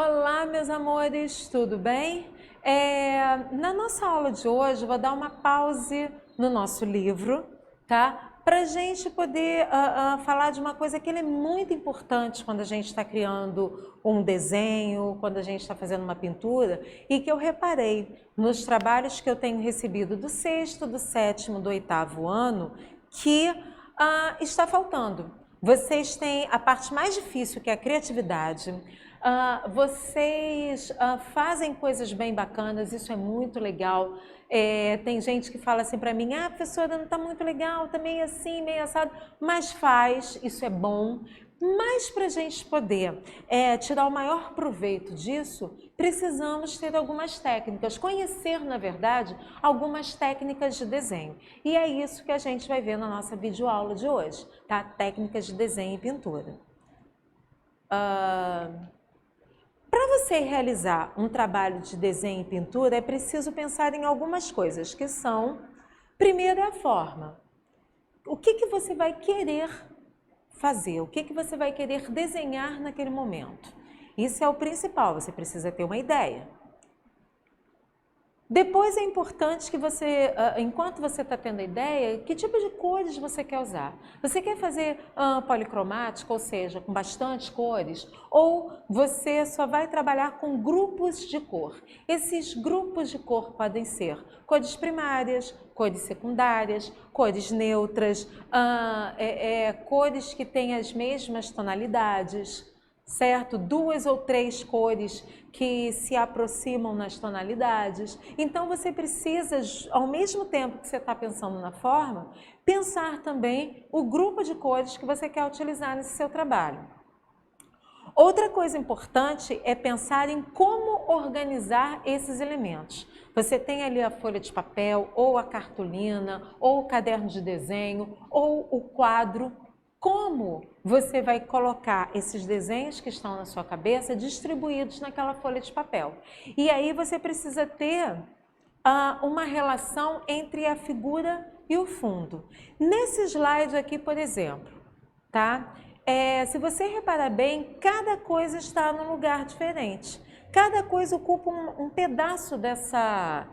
Olá, meus amores, tudo bem? Na nossa aula de hoje, eu vou dar uma pause no nosso livro, tá? Para a gente poder falar de uma coisa que é muito importante quando a gente está criando um desenho, quando a gente está fazendo uma pintura, e que eu reparei nos trabalhos que eu tenho recebido do sexto, do sétimo, do oitavo ano, que está faltando. Vocês têm a parte mais difícil, que é a criatividade. Vocês fazem coisas bem bacanas, isso é muito legal. Tem gente que fala assim para mim, professora, não está muito legal, tá meio assim, meio assado, mas faz, isso é bom. Mas para a gente poder tirar o maior proveito disso, precisamos ter algumas técnicas, conhecer, na verdade, algumas técnicas de desenho. E é isso que a gente vai ver na nossa videoaula de hoje, tá? Técnicas de desenho e pintura. Para você realizar um trabalho de desenho e pintura, é preciso pensar em algumas coisas, que são, primeiro, a forma. O que você vai querer fazer? O que você vai querer desenhar naquele momento? Isso é o principal, você precisa ter uma ideia. Depois é importante que você, enquanto você está tendo a ideia, que tipo de cores você quer usar? Você quer fazer policromático, ou seja, com bastante cores? Ou você só vai trabalhar com grupos de cor? Esses grupos de cor podem ser cores primárias, cores secundárias, cores neutras, cores que têm as mesmas tonalidades, certo? 2 ou 3 cores que se aproximam nas tonalidades. Então você precisa, ao mesmo tempo que você está pensando na forma, pensar também o grupo de cores que você quer utilizar nesse seu trabalho. Outra coisa importante é pensar em como organizar esses elementos. Você tem ali a folha de papel, ou a cartolina, ou o caderno de desenho, ou o quadro. Como você vai colocar esses desenhos que estão na sua cabeça distribuídos naquela folha de papel? E aí você precisa ter uma relação entre a figura e o fundo. Nesse slide aqui, por exemplo, tá? Se você reparar bem, cada coisa está num lugar diferente. Cada coisa ocupa um pedaço dessa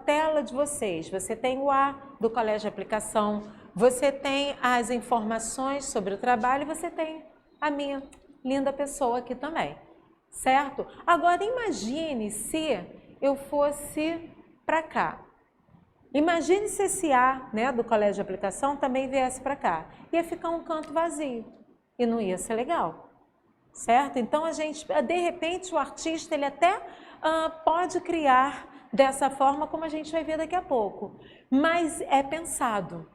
tela de vocês. Você tem o A do colégio de aplicação, você tem as informações sobre o trabalho e você tem a minha linda pessoa aqui também, certo? Agora imagine se eu fosse para cá. Imagine se esse A, né, do colégio de aplicação também viesse para cá. Ia ficar um canto vazio e não ia ser legal, certo? Então de repente, o artista ele até pode criar dessa forma, como a gente vai ver daqui a pouco, mas é pensado.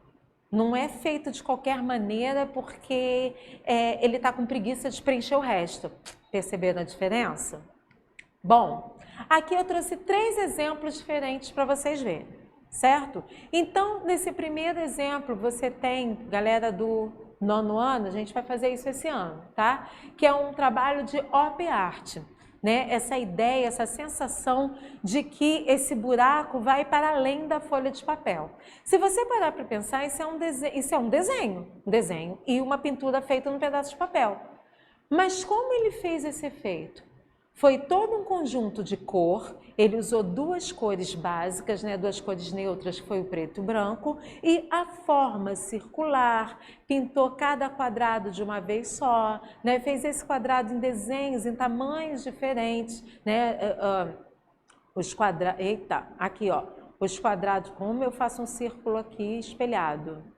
Não é feito de qualquer maneira porque ele está com preguiça de preencher o resto. Perceberam a diferença? Bom, aqui eu trouxe 3 exemplos diferentes para vocês verem, certo? Então, nesse primeiro exemplo, você tem, galera do 9º ano, a gente vai fazer isso esse ano, tá? Que é um trabalho de op art. Né? Essa ideia, essa sensação de que esse buraco vai para além da folha de papel. Se você parar para pensar, isso é um desenho e uma pintura feita num pedaço de papel. Mas como ele fez esse efeito? Foi todo um conjunto de cor, ele usou 2 cores básicas, né? 2 cores neutras, que foi o preto e o branco, e a forma circular, pintou cada quadrado de uma vez só, né? Fez esse quadrado em desenhos, em tamanhos diferentes, né? Os quadrados, eita, aqui ó, os quadrados, como eu faço um círculo aqui espelhado.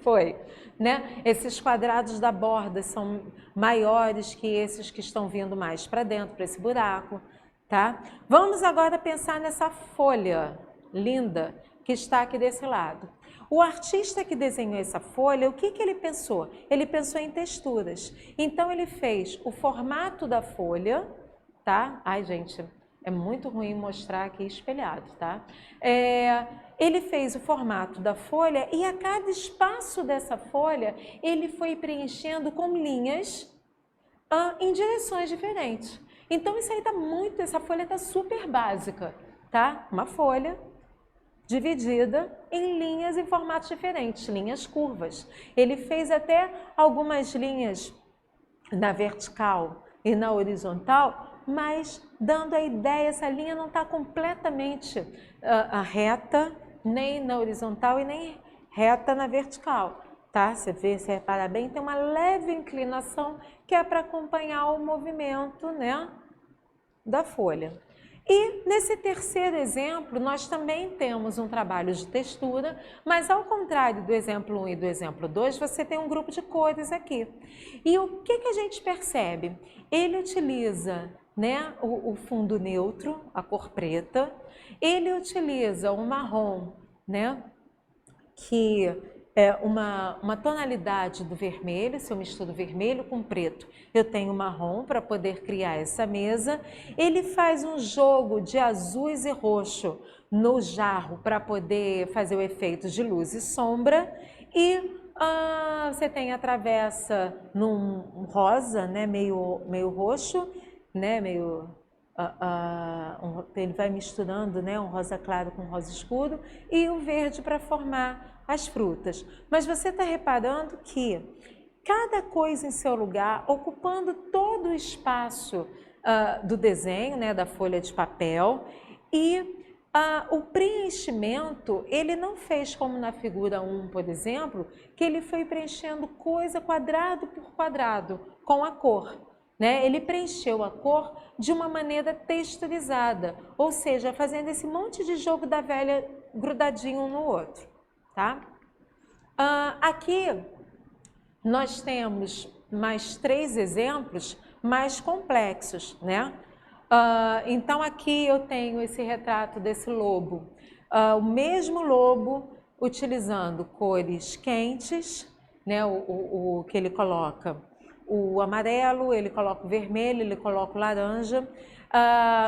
Foi, né? Esses quadrados da borda são maiores que esses que estão vindo mais para dentro, para esse buraco, tá? Vamos agora pensar nessa folha linda que está aqui desse lado. O artista que desenhou essa folha, o que ele pensou? Ele pensou em texturas. Então ele fez o formato da folha, tá? Ai, gente, é muito ruim mostrar aqui espelhado, tá? Ele fez o formato da folha e a cada espaço dessa folha, ele foi preenchendo com linhas em direções diferentes. Então, isso aí tá essa folha está super básica, tá? Uma folha dividida em linhas em formatos diferentes, linhas curvas. Ele fez até algumas linhas na vertical, e na horizontal, mas dando a ideia, essa linha não está completamente reta, nem na horizontal e nem reta na vertical, tá? Você vê, se repara bem, tem uma leve inclinação que é para acompanhar o movimento, né, da folha. E nesse terceiro exemplo, nós também temos um trabalho de textura, mas ao contrário do exemplo 1 e do exemplo 2, você tem um grupo de cores aqui. E o que a gente percebe? Ele utiliza, né, o fundo neutro, a cor preta, ele utiliza o marrom, né, que é uma tonalidade do vermelho. Se eu misturo vermelho com preto, eu tenho marrom para poder criar essa mesa. Ele faz um jogo de azuis e roxo no jarro para poder fazer o efeito de luz e sombra. E você tem a travessa num rosa, né, meio roxo, né, ele vai misturando, né, um rosa claro com rosa escuro, e o verde para formar as frutas. Mas você está reparando que cada coisa em seu lugar, ocupando todo o espaço do desenho, né, da folha de papel, e o preenchimento, ele não fez como na figura 1, por exemplo, que ele foi preenchendo coisa quadrado por quadrado com a cor. Né? Ele preencheu a cor de uma maneira texturizada, ou seja, fazendo esse monte de jogo da velha grudadinho um no outro. Tá? Aqui nós temos mais 3 exemplos mais complexos, né? Então aqui eu tenho esse retrato desse lobo, o mesmo lobo utilizando cores quentes, né? O que ele coloca o amarelo, ele coloca o vermelho, ele coloca o laranja,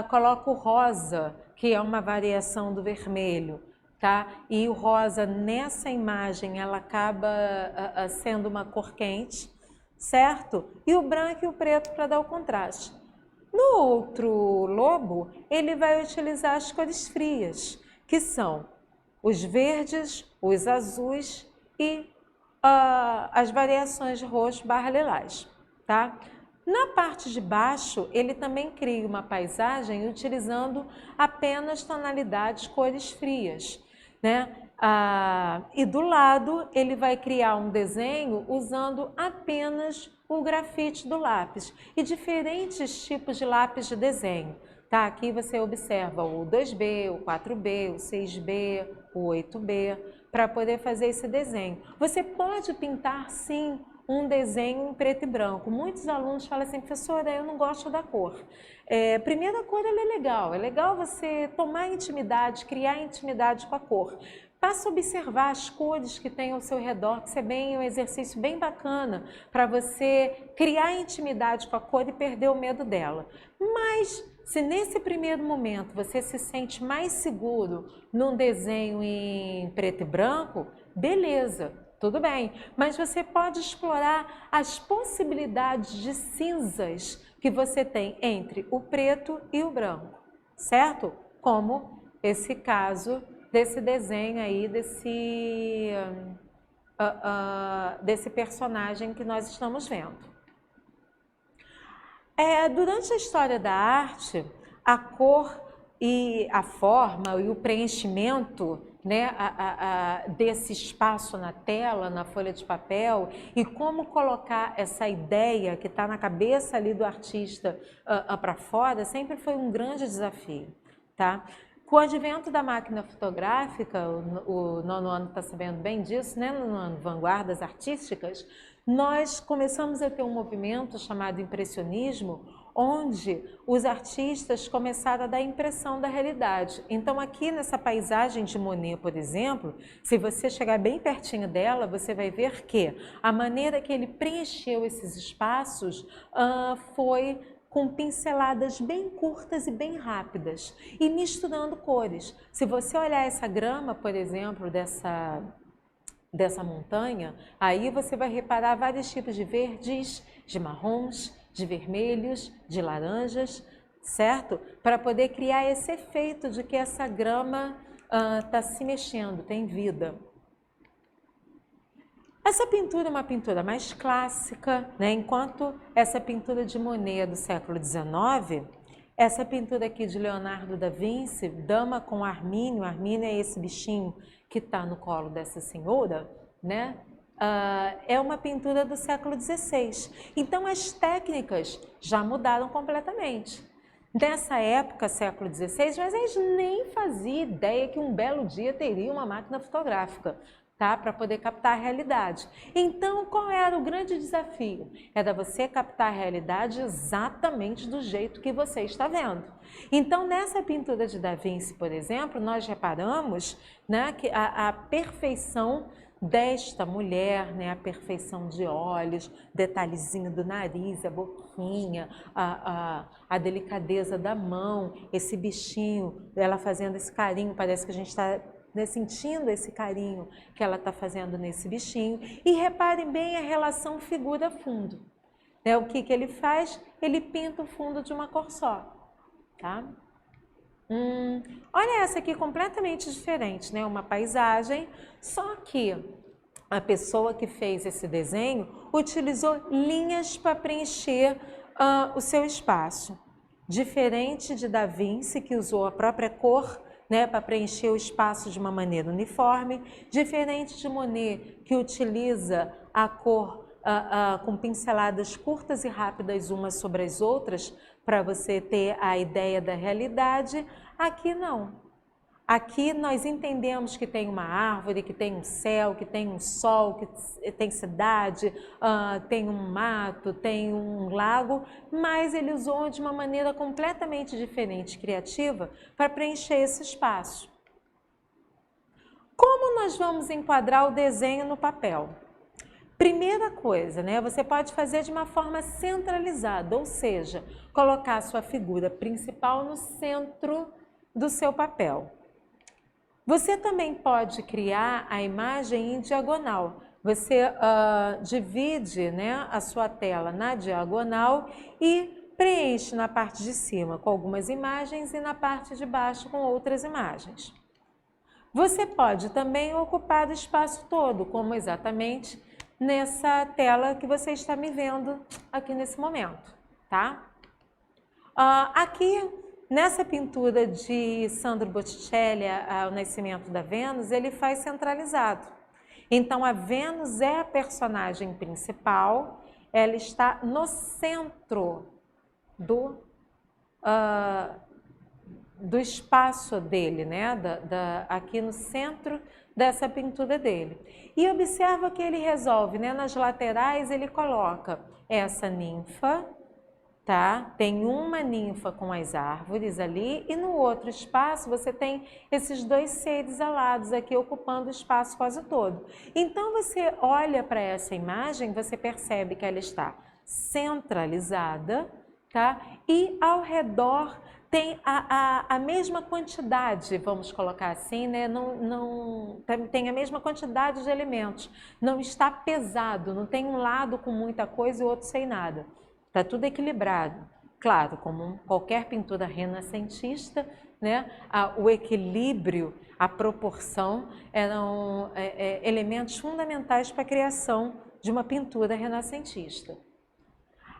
coloca o rosa, que é uma variação do vermelho. Tá? E o rosa nessa imagem ela acaba sendo uma cor quente, certo? E o branco e o preto para dar o contraste. No outro lobo, ele vai utilizar as cores frias, que são os verdes, os azuis e as variações de roxo barra lilás. Tá? Na parte de baixo, ele também cria uma paisagem utilizando apenas tonalidades cores frias. Né? E do lado ele vai criar um desenho usando apenas o grafite do lápis e diferentes tipos de lápis de desenho. Tá? Aqui você observa o 2B, o 4B, o 6B, o 8B, para poder fazer esse desenho. Você pode pintar sim um desenho em preto e branco. Muitos alunos falam assim, professora, eu não gosto da cor. Primeiro, a cor ela é legal você tomar intimidade, criar intimidade com a cor. Passa a observar as cores que tem ao seu redor, que isso é um exercício bem bacana para você criar intimidade com a cor e perder o medo dela. Mas, se nesse primeiro momento você se sente mais seguro num desenho em preto e branco, beleza, tudo bem. Mas você pode explorar as possibilidades de cinzas que você tem entre o preto e o branco, certo? Como esse caso desse desenho aí, desse personagem que nós estamos vendo. Durante a história da arte, a cor e a forma e o preenchimento, né, desse espaço na tela, na folha de papel, e como colocar essa ideia que está na cabeça ali do artista para fora, sempre foi um grande desafio. Tá? Com o advento da máquina fotográfica, o nono ano está sabendo bem disso, né? No ano Vanguardas Artísticas, nós começamos a ter um movimento chamado impressionismo, onde os artistas começaram a dar impressão da realidade. Então aqui nessa paisagem de Monet, por exemplo, se você chegar bem pertinho dela, você vai ver que a maneira que ele preencheu esses espaços foi com pinceladas bem curtas e bem rápidas e misturando cores. Se você olhar essa grama, por exemplo, dessa montanha, aí você vai reparar vários tipos de verdes, de marrons, de vermelhos, de laranjas, certo? Para poder criar esse efeito de que essa grama está se mexendo, tem vida. Essa pintura é uma pintura mais clássica, né? Enquanto essa pintura de Monet é do século XIX, essa pintura aqui de Leonardo da Vinci, Dama com Armínio, Armínio é esse bichinho que está no colo dessa senhora, né? É uma pintura do século XVI. Então as técnicas já mudaram completamente. Nessa época, século XVI, mas eles nem faziam ideia que um belo dia teria uma máquina fotográfica, tá? Para poder captar a realidade. Então, qual era o grande desafio? Era você captar a realidade exatamente do jeito que você está vendo. Então, nessa pintura de Da Vinci, por exemplo, nós reparamos, né, que a perfeição desta mulher, né, a perfeição de olhos, detalhezinho do nariz, a boquinha, a delicadeza da mão, esse bichinho, ela fazendo esse carinho, parece que a gente está, né, sentindo esse carinho que ela está fazendo nesse bichinho. E reparem bem a relação figura-fundo. Né, o que ele faz? Ele pinta o fundo de uma cor só. Tá? Olha essa aqui completamente diferente, né? Uma paisagem, só que a pessoa que fez esse desenho utilizou linhas para preencher o seu espaço. Diferente de Da Vinci, que usou a própria cor, né, para preencher o espaço de uma maneira uniforme. Diferente de Monet, que utiliza a cor com pinceladas curtas e rápidas umas sobre as outras, para você ter a ideia da realidade. Aqui não. Aqui nós entendemos que tem uma árvore, que tem um céu, que tem um sol, que tem cidade, tem um mato, tem um lago, mas ele usou de uma maneira completamente diferente, criativa, para preencher esse espaço. Como nós vamos enquadrar o desenho no papel? Primeira coisa, né? Você pode fazer de uma forma centralizada, ou seja, colocar a sua figura principal no centro do seu papel. Você também pode criar a imagem em diagonal. Você divide, né, a sua tela na diagonal e preenche na parte de cima com algumas imagens e na parte de baixo com outras imagens. Você pode também ocupar o espaço todo, como exatamente nessa tela que você está me vendo aqui nesse momento, tá? Aqui, nessa pintura de Sandro Botticelli, O Nascimento da Vênus, ele faz centralizado. Então, a Vênus é a personagem principal, ela está no centro do espaço dele, né? Aqui no centro dessa pintura dele. E observa que ele resolve, né? Nas laterais ele coloca essa ninfa, tá? Tem uma ninfa com as árvores ali e no outro espaço você tem esses dois seres alados aqui ocupando o espaço quase todo. Então você olha para essa imagem, você percebe que ela está centralizada, tá? E ao redor tem a mesma quantidade, vamos colocar assim, né? Tem a mesma quantidade de elementos. Não está pesado, não tem um lado com muita coisa e o outro sem nada. Está tudo equilibrado. Claro, como qualquer pintura renascentista, né? O equilíbrio, a proporção eram elementos fundamentais para a criação de uma pintura renascentista.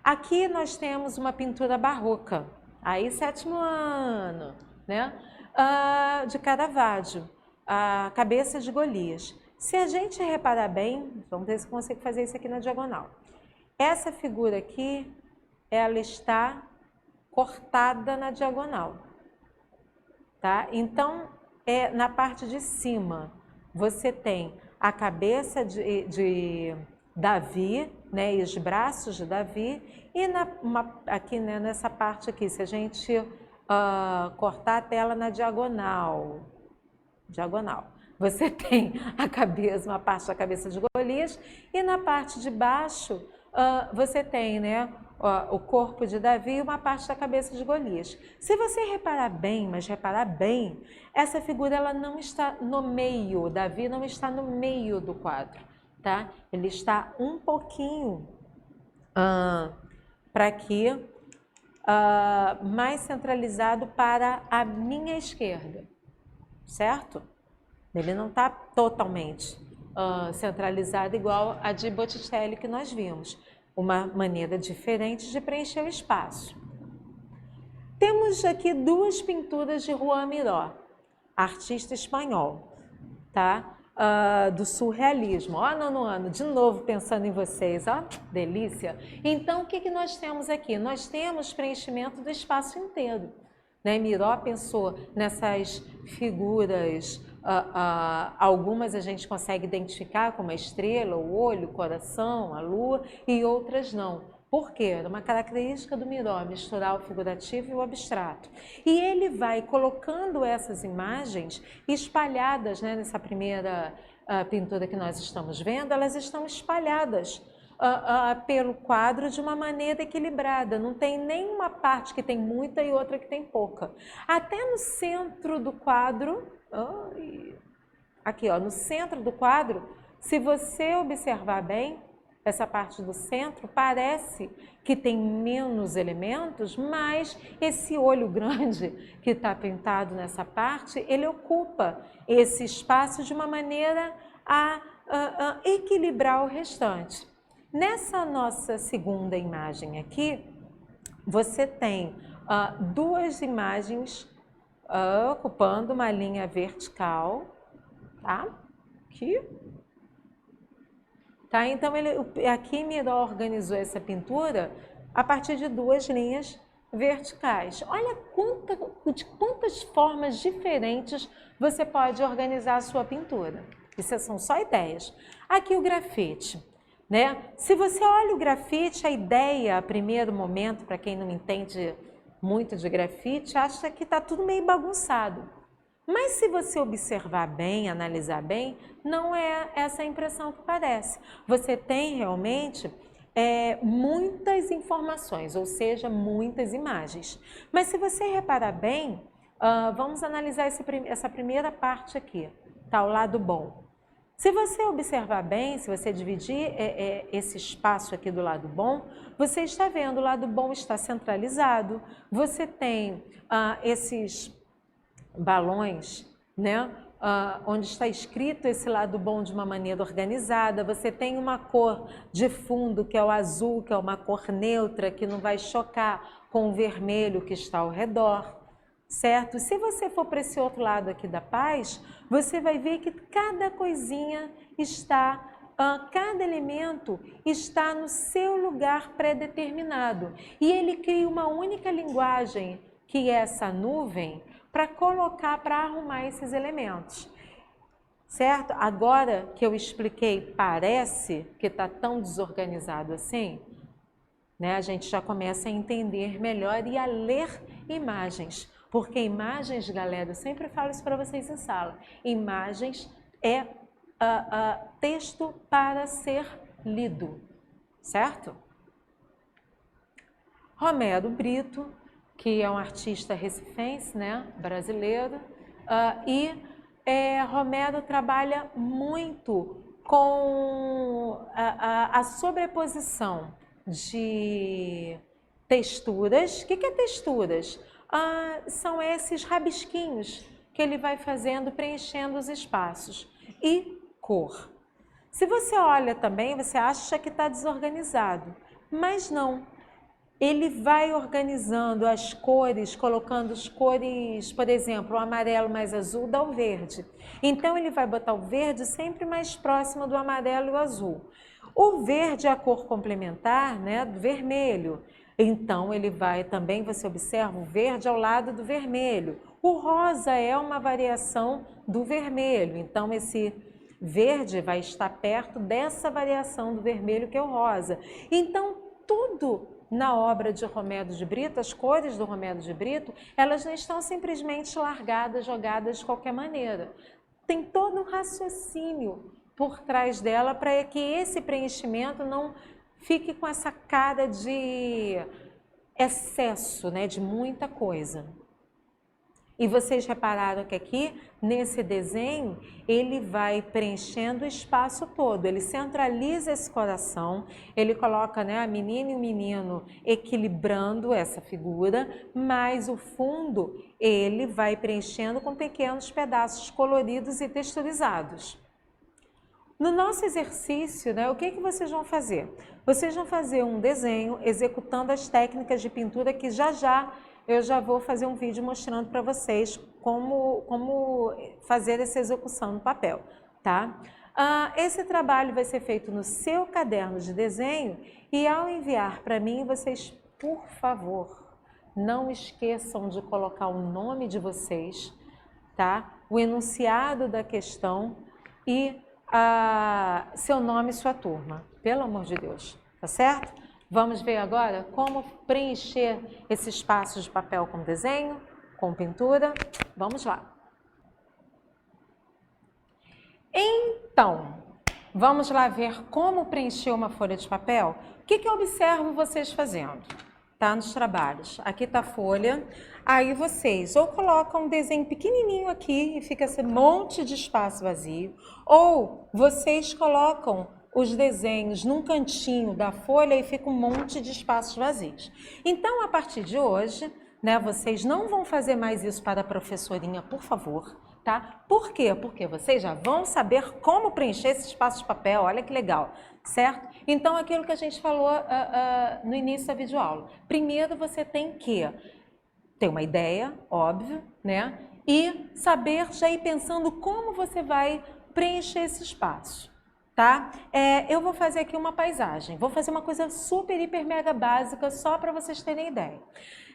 Aqui nós temos uma pintura barroca. Aí, 7º ano, né? De Caravaggio, a Cabeça de Golias. Se a gente reparar bem, vamos ver se eu consigo fazer isso aqui na diagonal. Essa figura aqui, ela está cortada na diagonal, tá? Então, na parte de cima, você tem a cabeça de Davi, né, e os braços de Davi, e aqui, né, nessa parte aqui, se a gente cortar a tela na diagonal, você tem uma parte da cabeça de Golias, e na parte de baixo você tem, né, o corpo de Davi e uma parte da cabeça de Golias. Se você reparar bem, essa figura ela não está no meio, Davi não está no meio do quadro, tá? Ele está um pouquinho para aqui, mais centralizado para a minha esquerda, certo? Ele não está totalmente centralizada igual a de Botticelli que nós vimos. Uma maneira diferente de preencher o espaço. Temos aqui duas pinturas de Juan Miró, artista espanhol, tá? Do surrealismo. Ó, nono ano, de novo pensando em vocês, ó, delícia. Então, o que nós temos aqui? Nós temos preenchimento do espaço inteiro. Né? Miró pensou nessas figuras, algumas a gente consegue identificar como a estrela, o olho, o coração, a lua, e outras não. Por quê? Era uma característica do Miró, misturar o figurativo e o abstrato. E ele vai colocando essas imagens espalhadas, né, nessa primeira pintura que nós estamos vendo, elas estão espalhadas pelo quadro de uma maneira equilibrada. Não tem nenhuma parte que tem muita e outra que tem pouca. Até no centro do quadro, aqui ó, no centro do quadro, se você observar bem, essa parte do centro parece que tem menos elementos, mas esse olho grande que está pintado nessa parte, ele ocupa esse espaço de uma maneira a equilibrar o restante. Nessa nossa segunda imagem aqui, você tem duas imagens ocupando uma linha vertical, tá? Aqui. Tá? Então, aqui Miró organizou essa pintura a partir de duas linhas verticais. Olha de quantas formas diferentes você pode organizar a sua pintura. Isso são só ideias. Aqui o grafite. Né? Se você olha o grafite, a ideia, a primeiro momento, para quem não entende muito de grafite, acha que está tudo meio bagunçado. Mas se você observar bem, analisar bem, não é essa a impressão que parece. Você tem realmente muitas informações, ou seja, muitas imagens. Mas se você reparar bem, vamos analisar essa primeira parte aqui, tá? O lado bom. Se você observar bem, se você dividir esse espaço aqui do lado bom, você está vendo o lado bom está centralizado, você tem esses balões, né? Onde está escrito esse lado bom de uma maneira organizada, você tem uma cor de fundo que é o azul, que é uma cor neutra, que não vai chocar com o vermelho que está ao redor, certo? Se você for para esse outro lado aqui da paz, você vai ver que cada coisinha está, cada elemento está no seu lugar pré-determinado. E ele cria uma única linguagem, que é essa nuvem, para colocar, para arrumar esses elementos, certo? Agora que eu expliquei, parece que está tão desorganizado assim, né? A gente já começa a entender melhor e a ler imagens, porque imagens, galera, eu sempre falo isso para vocês em sala, imagens é texto para ser lido, certo? Romero Brito, que é um artista recifense, né, brasileiro, Romero trabalha muito com a sobreposição de texturas. O que é texturas? São esses rabisquinhos que ele vai fazendo, preenchendo os espaços. E cor. Se você olha também, você acha que está desorganizado, mas não. Ele vai organizando as cores, colocando as cores, por exemplo, o amarelo mais azul dá o verde. Então, ele vai botar o verde sempre mais próximo do amarelo e o azul. O verde é a cor complementar, né, do vermelho. Então, ele vai também, você observa, o verde ao lado do vermelho. O rosa é uma variação do vermelho. Então, esse verde vai estar perto dessa variação do vermelho que é o rosa. Então, tudo na obra de Romero de Brito, as cores do Romero de Brito, elas não estão simplesmente largadas, jogadas de qualquer maneira. Tem todo um raciocínio por trás dela para que esse preenchimento não fique com essa cara de excesso, né, de muita coisa. E vocês repararam que aqui, nesse desenho, ele vai preenchendo o espaço todo, ele centraliza esse coração, ele coloca, né, a menina e o menino equilibrando essa figura, mas o fundo ele vai preenchendo com pequenos pedaços coloridos e texturizados. No nosso exercício, né, o que vocês vão fazer? Vocês vão fazer um desenho executando as técnicas de pintura que já eu já vou fazer um vídeo mostrando para vocês como fazer essa execução no papel, tá? Esse trabalho vai ser feito no seu caderno de desenho e ao enviar para mim, vocês, por favor, não esqueçam de colocar o nome de vocês, tá? O enunciado da questão e seu nome e sua turma, pelo amor de Deus, tá certo? Vamos ver agora como preencher esse espaço de papel com desenho, com pintura. Vamos lá. Então, vamos lá ver como preencher uma folha de papel? O que eu observo vocês fazendo? Tá nos trabalhos. Aqui está a folha. Aí vocês ou colocam um desenho pequenininho aqui e fica esse monte de espaço vazio, ou vocês colocam os desenhos num cantinho da folha e fica um monte de espaços vazios. Então, a partir de hoje, né, vocês não vão fazer mais isso para a professorinha, por favor, tá? Por quê? Porque vocês já vão saber como preencher esse espaço de papel, olha que legal, certo? Então, aquilo que a gente falou no início da videoaula. Primeiro, você tem que ter uma ideia, óbvio, né? E saber já ir pensando como você vai preencher esse espaço, tá? Eu vou fazer aqui uma paisagem, vou fazer uma coisa super, hiper, mega básica só para vocês terem ideia.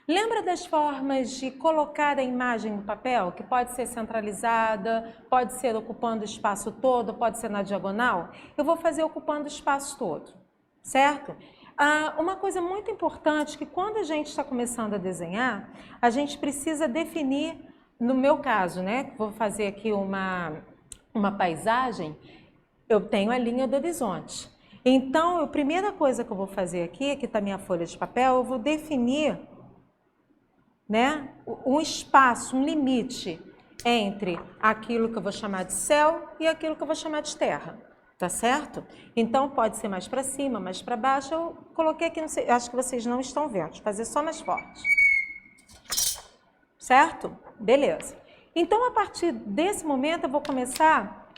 Lembra das formas de colocar a imagem no papel, que pode ser centralizada, pode ser ocupando o espaço todo, pode ser na diagonal? Eu vou fazer ocupando o espaço todo, certo? Uma coisa muito importante que quando a gente está começando a desenhar, a gente precisa definir, no meu caso, né? Vou fazer aqui uma paisagem, eu tenho a linha do horizonte. Então, a primeira coisa que eu vou fazer aqui está a minha folha de papel, eu vou definir, né, um espaço, um limite entre aquilo que eu vou chamar de céu e aquilo que eu vou chamar de terra, tá certo? Então pode ser mais para cima, mais para baixo. Eu coloquei aqui, não sei, acho que vocês não estão vendo, vou fazer só mais forte. Certo? Beleza. Então a partir desse momento eu vou começar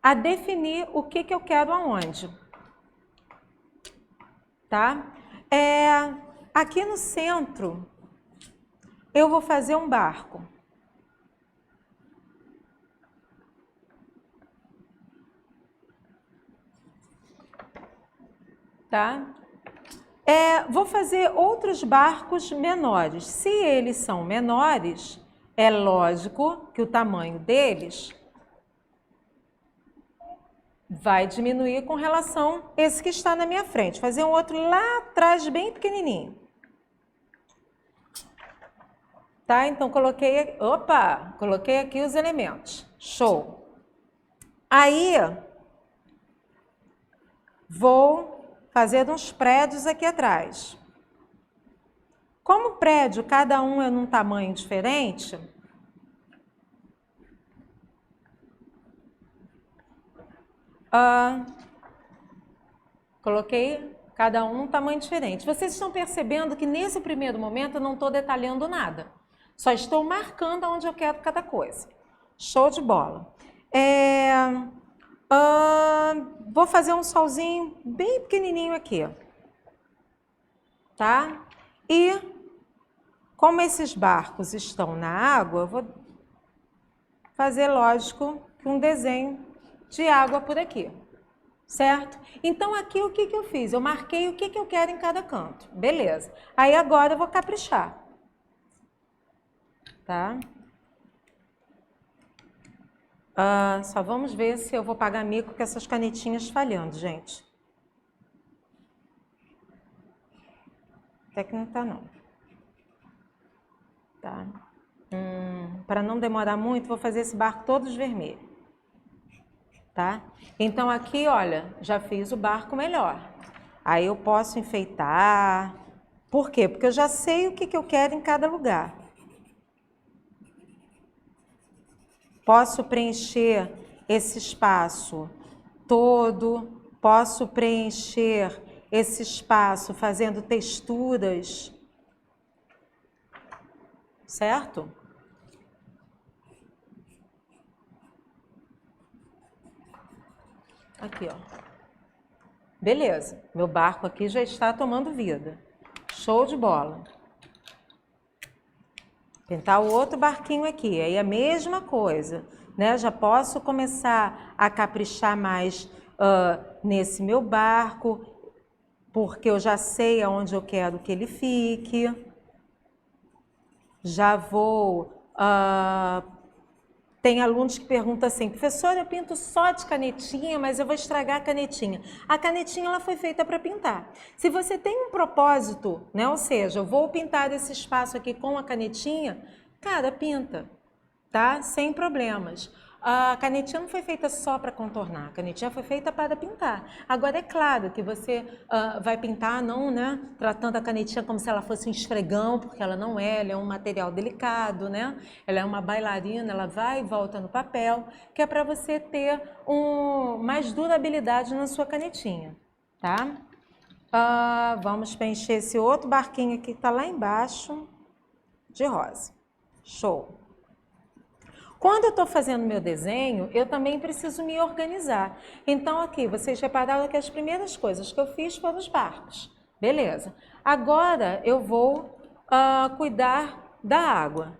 a definir o que eu quero aonde. Tá? Aqui no centro eu vou fazer um barco. Tá? Vou fazer outros barcos menores. Se eles são menores, é lógico que o tamanho deles vai diminuir com relação a esse que está na minha frente. Fazer um outro lá atrás, bem pequenininho. Tá? Então, coloquei aqui os elementos. Show! Aí, vou fazer uns prédios aqui atrás. Como o prédio, cada um é num tamanho diferente, coloquei cada um num tamanho diferente. Vocês estão percebendo que nesse primeiro momento eu não estou detalhando nada. Só estou marcando onde eu quero cada coisa. Show de bola. Vou fazer um solzinho bem pequenininho aqui. Tá? E como esses barcos estão na água, eu vou fazer, lógico, um desenho de água por aqui. Certo? Então aqui o que eu fiz? Eu marquei o que eu quero em cada canto. Beleza. Aí agora eu vou caprichar. Tá? Só vamos ver se eu vou pagar mico com essas canetinhas falhando, gente. Até que não tá, não. Tá? Para não demorar muito, vou fazer esse barco todos vermelho. Tá? Então aqui, olha, já fiz o barco melhor. Aí eu posso enfeitar. Por quê? Porque eu já sei o que eu quero em cada lugar. Posso preencher esse espaço todo, posso preencher esse espaço fazendo texturas, certo? Aqui, ó. Beleza, meu barco aqui já está tomando vida. Show de bola. Pintar o outro barquinho aqui, aí a mesma coisa, né? Já posso começar a caprichar mais nesse meu barco, porque eu já sei aonde eu quero que ele fique. Já vou... Tem alunos que perguntam assim, professora, eu pinto só de canetinha, mas eu vou estragar a canetinha. A canetinha ela foi feita para pintar. Se você tem um propósito, né? Ou seja, eu vou pintar esse espaço aqui com a canetinha, cara, pinta, tá? Sem problemas. A canetinha não foi feita só para contornar, a canetinha foi feita para pintar. Agora, é claro que você vai pintar não, né, tratando a canetinha como se ela fosse um esfregão, porque ela não é, ela é um material delicado, né? Ela é uma bailarina, ela vai e volta no papel, que é para você ter mais durabilidade na sua canetinha, tá? Vamos preencher esse outro barquinho aqui que está lá embaixo, de rosa. Show! Quando eu estou fazendo meu desenho, eu também preciso me organizar. Então, aqui, vocês repararam que as primeiras coisas que eu fiz foram os barcos. Beleza. Agora, eu vou cuidar da água.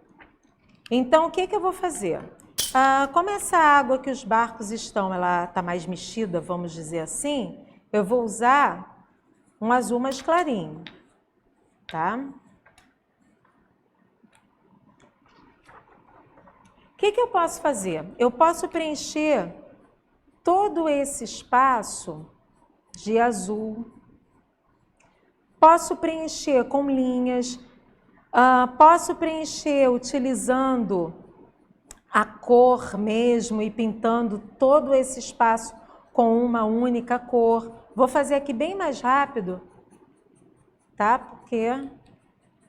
Então, o que eu vou fazer? Como essa água que os barcos estão, ela está mais mexida, vamos dizer assim, eu vou usar um azul mais clarinho, tá? O que eu posso fazer? Eu posso preencher todo esse espaço de azul. Posso preencher com linhas. Posso preencher utilizando a cor mesmo e pintando todo esse espaço com uma única cor. Vou fazer aqui bem mais rápido, tá? Porque...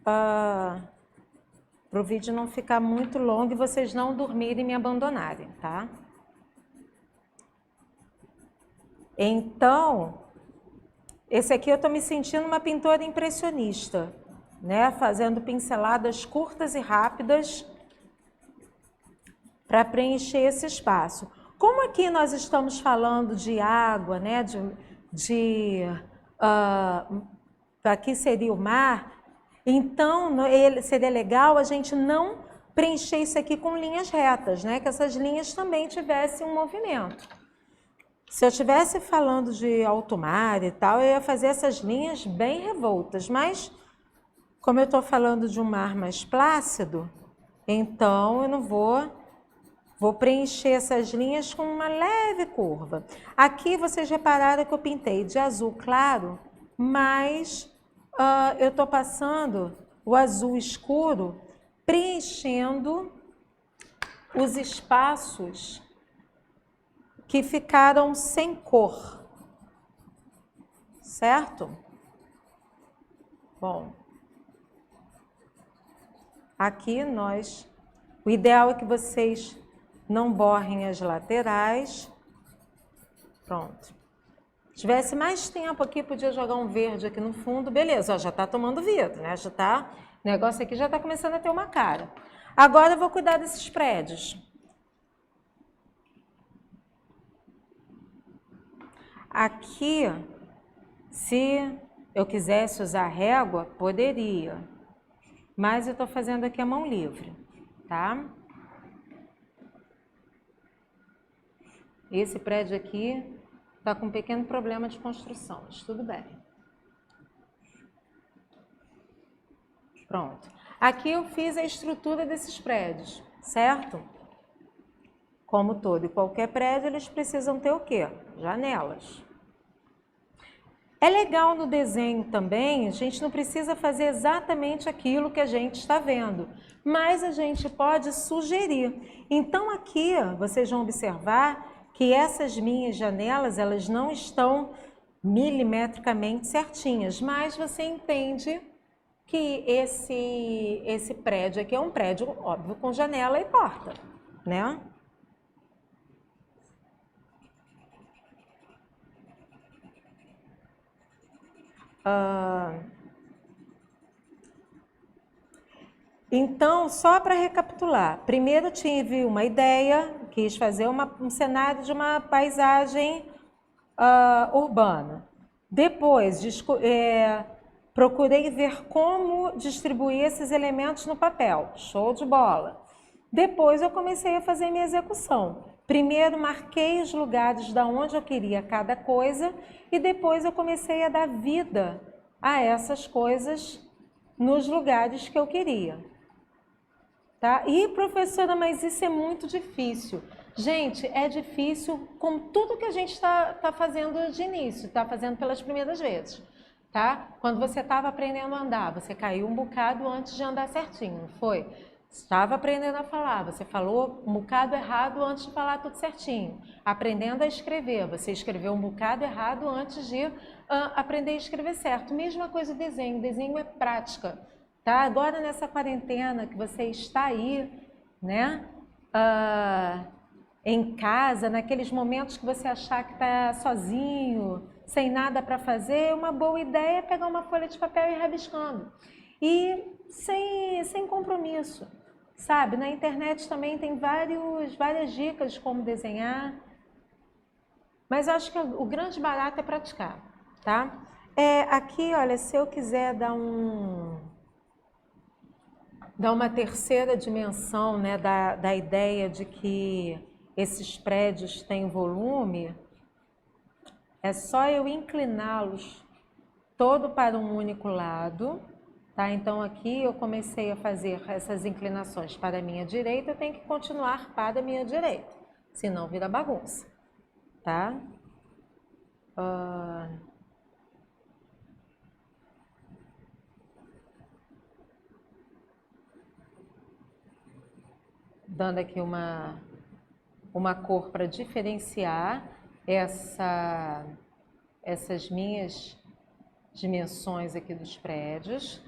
para o vídeo não ficar muito longo e vocês não dormirem e me abandonarem, tá? Então, esse aqui eu estou me sentindo uma pintora impressionista, né? Fazendo pinceladas curtas e rápidas para preencher esse espaço. Como aqui nós estamos falando de água, né? Aqui seria o mar. Então, seria legal a gente não preencher isso aqui com linhas retas, né? Que essas linhas também tivessem um movimento. Se eu estivesse falando de alto mar e tal, eu ia fazer essas linhas bem revoltas. Mas, como eu estou falando de um mar mais plácido, então eu não vou preencher essas linhas com uma leve curva. Aqui vocês repararam que eu pintei de azul claro, mas... eu estou passando o azul escuro, preenchendo os espaços que ficaram sem cor, certo? Bom, aqui o ideal é que vocês não borrem as laterais. Pronto. Se tivesse mais tempo aqui, podia jogar um verde aqui no fundo, beleza, ó, já está tomando vida, né? O negócio aqui já está começando a ter uma cara. Agora eu vou cuidar desses prédios. Aqui, se eu quisesse usar régua, poderia, mas eu estou fazendo aqui a mão livre, tá? Esse prédio aqui está com um pequeno problema de construção, mas tudo bem. Pronto. Aqui eu fiz a estrutura desses prédios, certo? Como todo e qualquer prédio, eles precisam ter o quê? Janelas. É legal no desenho também, a gente não precisa fazer exatamente aquilo que a gente está vendo, mas a gente pode sugerir. Então aqui, vocês vão observar que essas minhas janelas, elas não estão milimetricamente certinhas, mas você entende que esse prédio aqui é um prédio, óbvio, com janela e porta, né? Então, só para recapitular, primeiro tive uma ideia, quis fazer um cenário de uma paisagem urbana. Depois, procurei ver como distribuir esses elementos no papel. Show de bola. Depois eu comecei a fazer minha execução. Primeiro marquei os lugares da onde eu queria cada coisa e depois eu comecei a dar vida a essas coisas nos lugares que eu queria. Tá? E, professora, mas isso é muito difícil. Gente, é difícil com tudo que a gente está fazendo de início, está fazendo pelas primeiras vezes. Tá? Quando você estava aprendendo a andar, você caiu um bocado antes de andar certinho, não foi? Estava aprendendo a falar, você falou um bocado errado antes de falar tudo certinho. Aprendendo a escrever, você escreveu um bocado errado antes de aprender a escrever certo. Mesma coisa o desenho é prática. Tá? Agora nessa quarentena que você está aí, né? Em casa, naqueles momentos que você achar que está sozinho, sem nada para fazer, uma boa ideia é pegar uma folha de papel e ir rabiscando. E sem compromisso, sabe? Na internet também tem várias dicas de como desenhar, mas acho que o grande barato é praticar, tá? Aqui, olha, se eu quiser dar uma terceira dimensão, né, da ideia de que esses prédios têm volume, é só eu incliná-los todo para um único lado, tá? Então aqui eu comecei a fazer essas inclinações para a minha direita, eu tenho que continuar para a minha direita, senão vira bagunça, tá? Dando aqui uma cor para diferenciar essas minhas dimensões aqui dos prédios,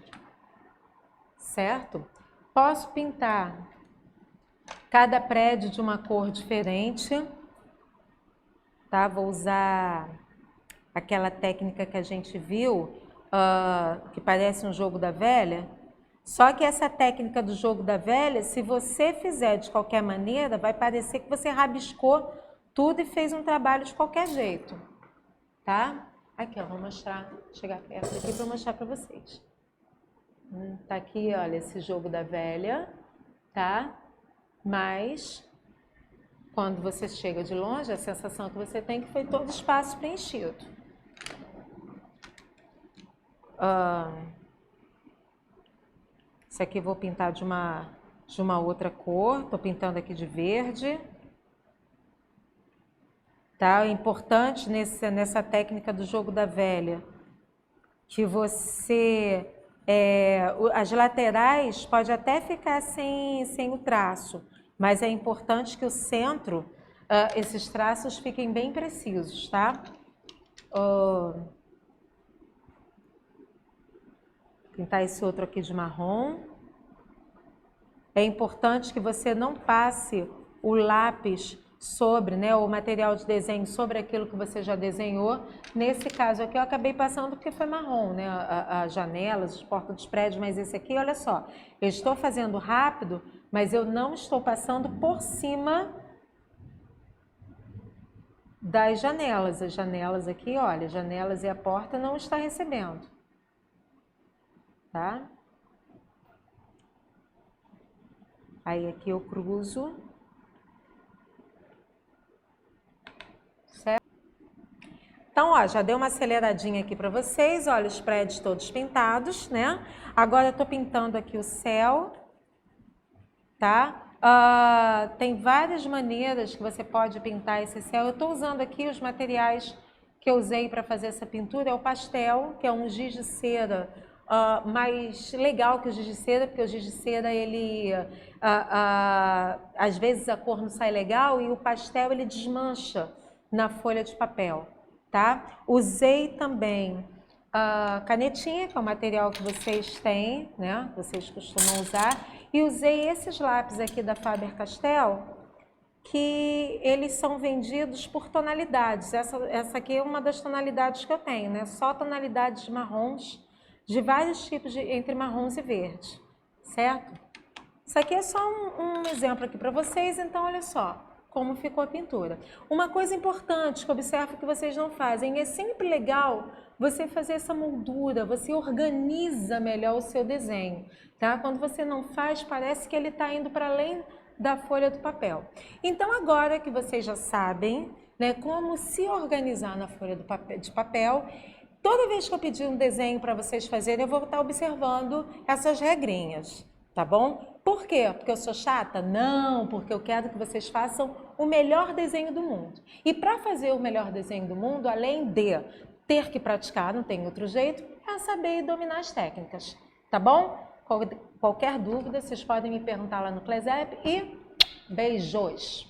certo? Posso pintar cada prédio de uma cor diferente, tá? Vou usar aquela técnica que a gente viu, que parece um jogo da velha. Só que essa técnica do jogo da velha, se você fizer de qualquer maneira, vai parecer que você rabiscou tudo e fez um trabalho de qualquer jeito, tá? Aqui, ó, vou mostrar, chegar perto aqui para mostrar para vocês. Tá aqui, olha, esse jogo da velha, tá? Mas, quando você chega de longe, a sensação que você tem é que foi todo o espaço preenchido. Esse aqui eu vou pintar de uma outra cor, tô pintando aqui de verde. Tá? É importante nessa técnica do jogo da velha que você, as laterais pode até ficar sem o traço, mas é importante que o centro, esses traços fiquem bem precisos, tá? Pintar esse outro aqui de marrom. É importante que você não passe o lápis sobre, né, o material de desenho sobre aquilo que você já desenhou. Nesse caso aqui eu acabei passando porque foi marrom, né, as janelas, as portas dos prédios, mas esse aqui, olha só, eu estou fazendo rápido, mas eu não estou passando por cima das janelas. As janelas aqui, olha, as janelas e a porta não está recebendo, tá? Aí aqui eu cruzo. Certo? Então, ó, já dei uma aceleradinha aqui para vocês. Olha, os prédios todos pintados, né? Agora eu tô pintando aqui o céu, tá? Tem várias maneiras que você pode pintar esse céu. Eu tô usando aqui os materiais que eu usei para fazer essa pintura. É o pastel, que é um giz de cera mais legal que o giz de cera, porque o giz de cera, ele, às vezes a cor não sai legal e o pastel, ele desmancha na folha de papel, tá? Usei também canetinha, que é o material que vocês têm, né? Vocês costumam usar, e usei esses lápis aqui da Faber-Castell, que eles são vendidos por tonalidades. Essa aqui é uma das tonalidades que eu tenho, né? Só tonalidades marrons, de vários tipos, entre marrons e verdes, certo? Isso aqui é só um exemplo aqui para vocês, então olha só. como ficou a pintura. Uma coisa importante que observo que vocês não fazem, é sempre legal você fazer essa moldura, você organiza melhor o seu desenho, tá? Quando você não faz, parece que ele está indo para além da folha do papel. Então agora que vocês já sabem, né, como se organizar na folha de papel, toda vez que eu pedir um desenho para vocês fazerem, eu vou estar observando essas regrinhas, tá bom? Por quê? Porque eu sou chata? Não, porque eu quero que vocês façam o melhor desenho do mundo. E para fazer o melhor desenho do mundo, além de ter que praticar, não tem outro jeito, é saber dominar as técnicas, tá bom? Qualquer dúvida, vocês podem me perguntar lá no Clesep e beijos!